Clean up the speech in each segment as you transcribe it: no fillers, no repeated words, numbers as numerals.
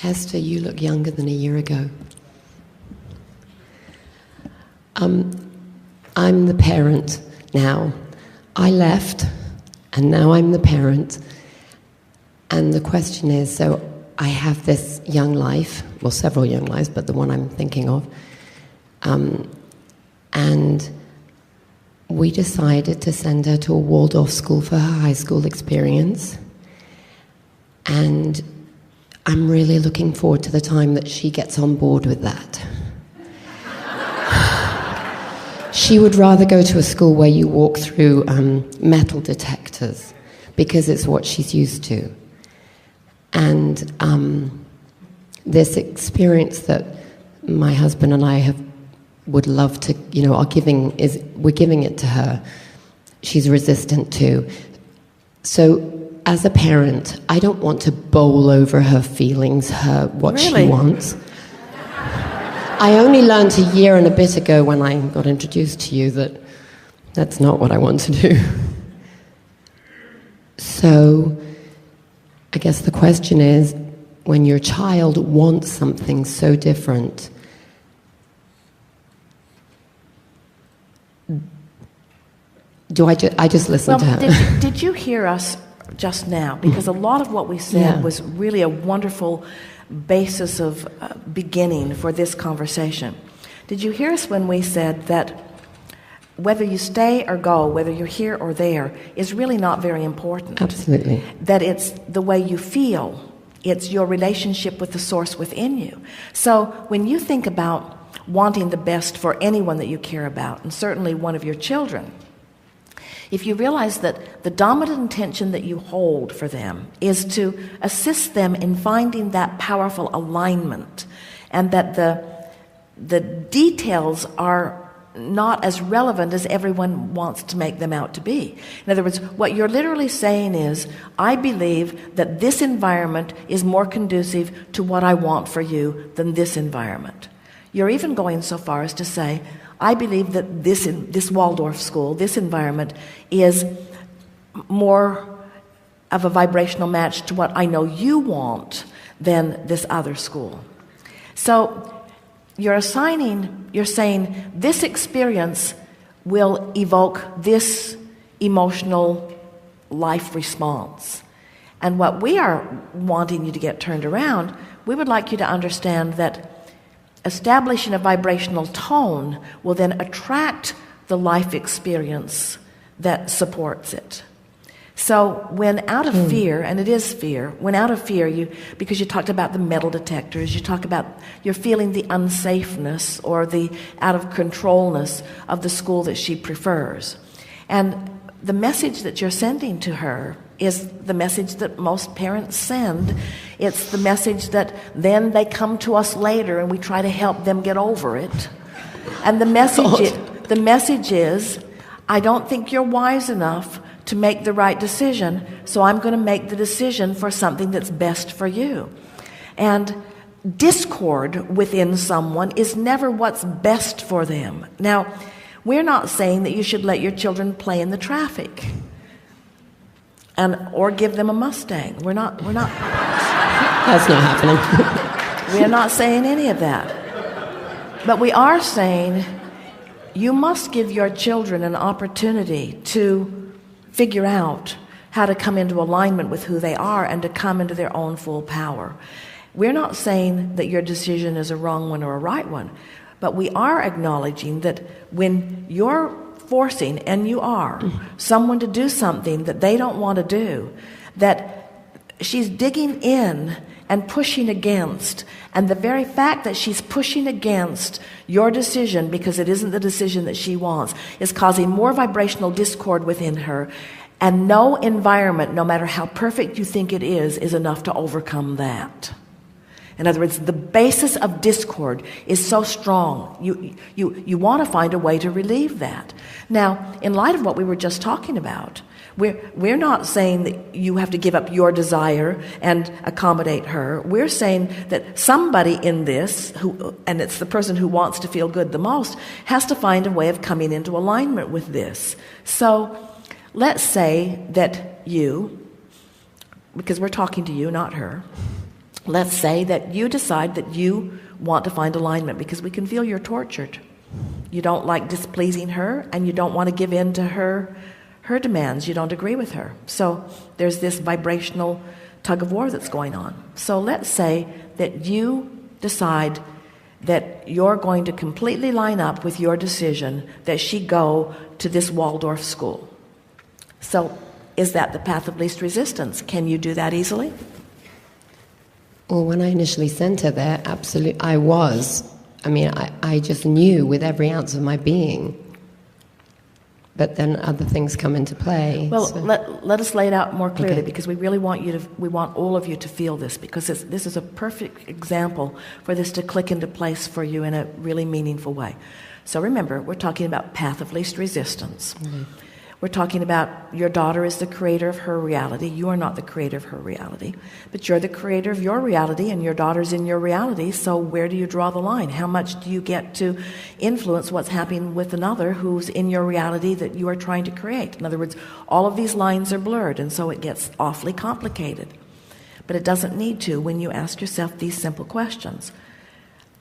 Esther, you look younger than a year ago. I'm the parent now. I left, and now I'm the parent. And the question is, so I have this young life, well, several young lives, but the one I'm thinking of. And we decided to send her to a Waldorf school for her high school experience. And I'm really looking forward to the time that she gets on board with that. She would rather go to a school where you walk through metal detectors because it's what she's used to. And this experience that my husband and I would love to, we're giving it to her. She's resistant to. So as a parent, I don't want to bowl over her feelings, what she wants. I only learned a year and a bit ago when I got introduced to you that that's not what I want to do. So I guess the question is, when your child wants something so different, I just listen to her? Did you hear us just now? Because a lot of what we said was really a wonderful basis of beginning for this conversation. Did you hear us when we said that whether you stay or go, whether you're here or there, is really not very important? Absolutely. That it's the way you feel. It's your relationship with the source within you. So when you think about wanting the best for anyone that you care about, and certainly one of your children, if you realize that the dominant intention that you hold for them is to assist them in finding that powerful alignment, and that the details are not as relevant as everyone wants to make them out to be. In other words, what you're literally saying is, I believe that this environment is more conducive to what I want for you than this environment. You're even going so far as to say, I believe that this Waldorf school, this environment, is more of a vibrational match to what I know you want than this other school. So you're saying this experience will evoke this emotional life response. And what we are wanting you to get turned around, we would like you to understand that establishing a vibrational tone will then attract the life experience that supports it. So when out of fear, and it is fear, when out of fear, because you talked about the metal detectors, you talk about you're feeling the unsafeness or the out of controlness of the school that she prefers. And the message that you're sending to her is the message that most parents send. It's the message that then they come to us later and we try to help them get over it. And the message is, I don't think you're wise enough to make the right decision, so I'm going to make the decision for something that's best for you. And discord within someone is never what's best for them. Now, we're not saying that you should let your children play in the traffic or give them a Mustang. We're not That's not happening. We're not saying any of that. But we are saying you must give your children an opportunity to figure out how to come into alignment with who they are and to come into their own full power. We're not saying that your decision is a wrong one or a right one, but we are acknowledging that when you're forcing, and you are, someone to do something that they don't want to do, that she's digging in and pushing against. And the very fact that she's pushing against your decision because it isn't the decision that she wants is causing more vibrational discord within her. And no environment, no matter how perfect you think it is enough to overcome that. In other words, the basis of discord is so strong. You want to find a way to relieve that. Now, in light of what we were just talking about, we're not saying that you have to give up your desire and accommodate her. We're saying that somebody in this, and it's the person who wants to feel good the most, has to find a way of coming into alignment with this. So let's say that you, because we're talking to you, not her, let's say that you decide that you want to find alignment, because we can feel you're tortured. You don't like displeasing her, and you don't want to give in to her demands. You don't agree with her. So there's this vibrational tug of war that's going on. So let's say that you decide that you're going to completely line up with your decision that she go to this Waldorf school. So is that the path of least resistance? Can you do that easily? Well, when I initially sent her there, absolutely, I was. I mean, I just knew with every ounce of my being. But then other things come into play. Well, so. let us lay it out more clearly, Okay. because we really want we want all of you to feel this, because this is a perfect example for this to click into place for you in a really meaningful way. So remember, we're talking about path of least resistance. Mm-hmm. We're talking about your daughter is the creator of her reality. You are not the creator of her reality, but you're the creator of your reality, and your daughter's in your reality. So where do you draw the line? How much do you get to influence what's happening with another who's in your reality that you are trying to create? In other words, all of these lines are blurred, and so it gets awfully complicated. But it doesn't need to when you ask yourself these simple questions.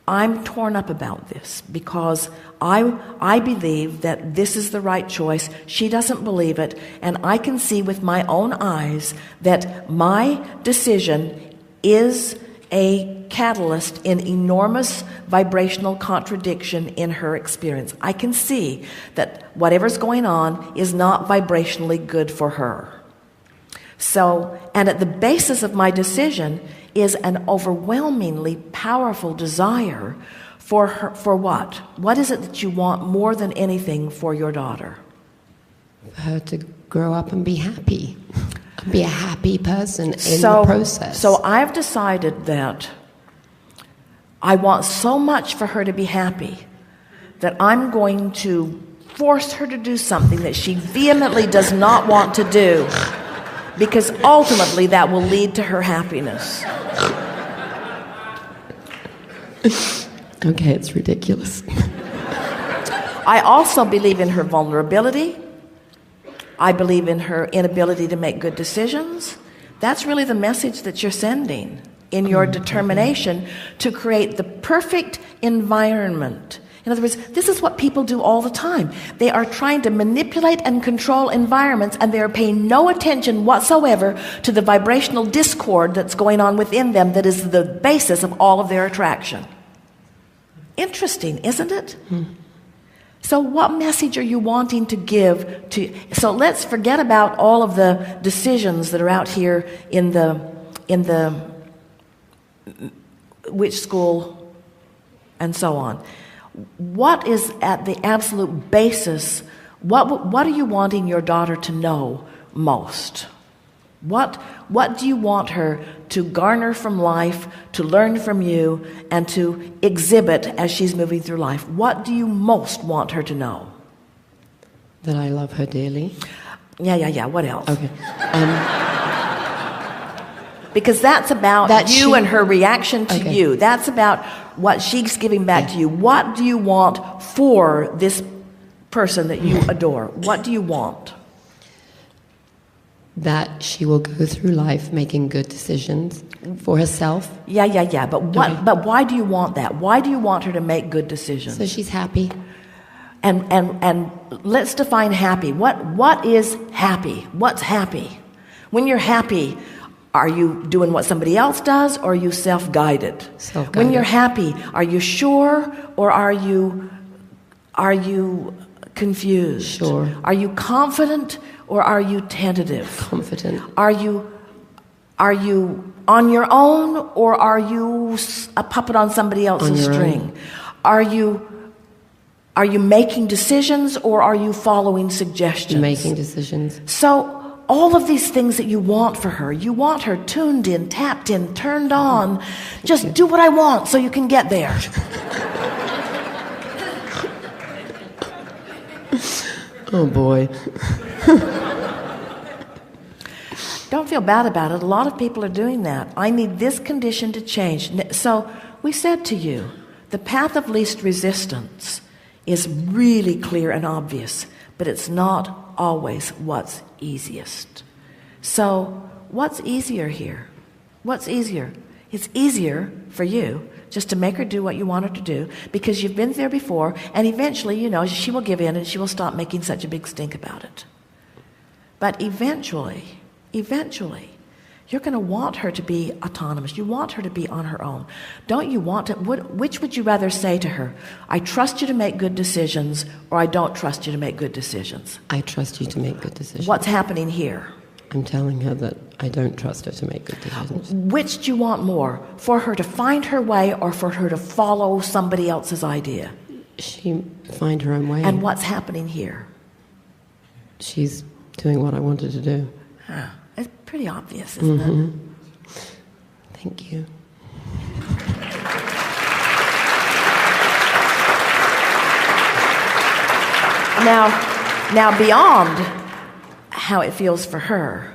I'm torn up about this because I believe that this is the right choice. She doesn't believe it, and I can see with my own eyes that my decision is a catalyst in enormous vibrational contradiction in her experience. I can see that whatever's going on is not vibrationally good for her. So, and at the basis of my decision is an overwhelmingly powerful desire for her. For what? What is it that you want more than anything for your daughter? For her to grow up and be happy. Be a happy person in the process. So I've decided that I want so much for her to be happy that I'm going to force her to do something that she vehemently does not want to do, because ultimately that will lead to her happiness. Okay, it's ridiculous. I also believe in her vulnerability. I believe in her inability to make good decisions. That's really the message that you're sending in your determination to create the perfect environment. In other words, this is what people do all the time. They are trying to manipulate and control environments, and they are paying no attention whatsoever to the vibrational discord that's going on within them that is the basis of all of their attraction. Interesting, isn't it? So what message are you wanting to give to? So let's forget about all of the decisions that are out here in the which school and so on. What is at the absolute basis? What are you wanting your daughter to know most? What do you want her to garner from life, to learn from you, and to exhibit as she's moving through life? What do you most want her to know? That I love her dearly. Yeah. What else? Okay. Because that's about that you and her reaction to you. That's about what she's giving back to you. What do you want for this person that you adore? What do you want? That she will go through life making good decisions for herself. Yeah. But why do you want that? Why do you want her to make good decisions? So she's happy. And let's define happy. What is happy? What's happy? When you're happy, are you doing what somebody else does, or are you self-guided? Self-guided. When you're happy, are you sure, or are you confused? Sure. Are you confident, or are you tentative? Confident. Are you on your own, or are you a puppet on somebody else's string? Are you making decisions, or are you following suggestions? Making decisions. So all of these things that you want for her, you want her tuned in, tapped in, turned on. Just do what I want so you can get there. Oh boy. Don't feel bad about it. A lot of people are doing that. I need this condition to change. So we said to you, the path of least resistance is really clear and obvious, but it's not always what's easiest. So what's easier here? What's easier? It's easier for you just to make her do what you want her to do because you've been there before, and eventually, you know, she will give in and she will stop making such a big stink about it. But eventually, you're going to want her to be autonomous. You want her to be on her own. Don't you want to? Which would you rather say to her? I trust you to make good decisions, or I don't trust you to make good decisions? I trust you to make good decisions. What's happening here? I'm telling her that I don't trust her to make good decisions. Which do you want more? For her to find her way or for her to follow somebody else's idea? She find her own way. And what's happening here? She's doing what I wanted to do. Huh. It's pretty obvious, isn't it? Thank you. Now beyond how it feels for her,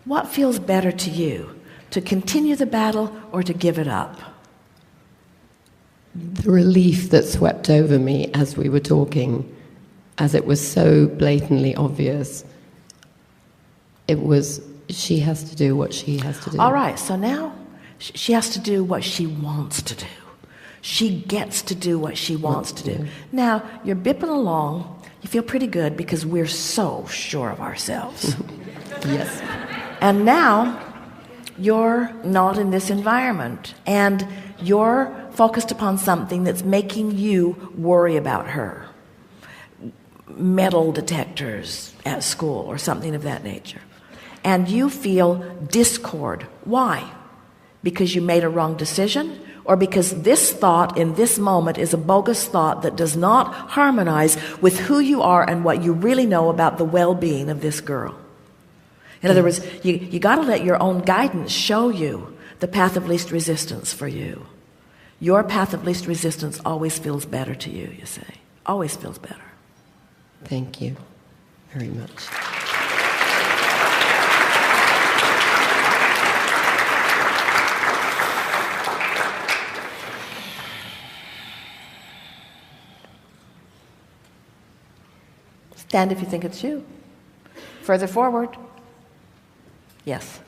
what feels better to you? To continue the battle or to give it up? The relief that swept over me as we were talking, as it was so blatantly obvious, it was, she has to do what she has to do. All right, so now she has to do what she wants to do. She gets to do what she wants to do. Now, you're bipping along. You feel pretty good because we're so sure of ourselves. Yes. And now you're not in this environment and you're focused upon something that's making you worry about her. Metal detectors at school or something of that nature. And you feel discord. Why? Because you made a wrong decision? Or because this thought in this moment is a bogus thought that does not harmonize with who you are and what you really know about the well-being of this girl. In other words, you got to let your own guidance show you the path of least resistance for you. Your path of least resistance always feels better to you, you see. Always feels better. Thank you very much. Stand if you think it's you. Further forward. Yes.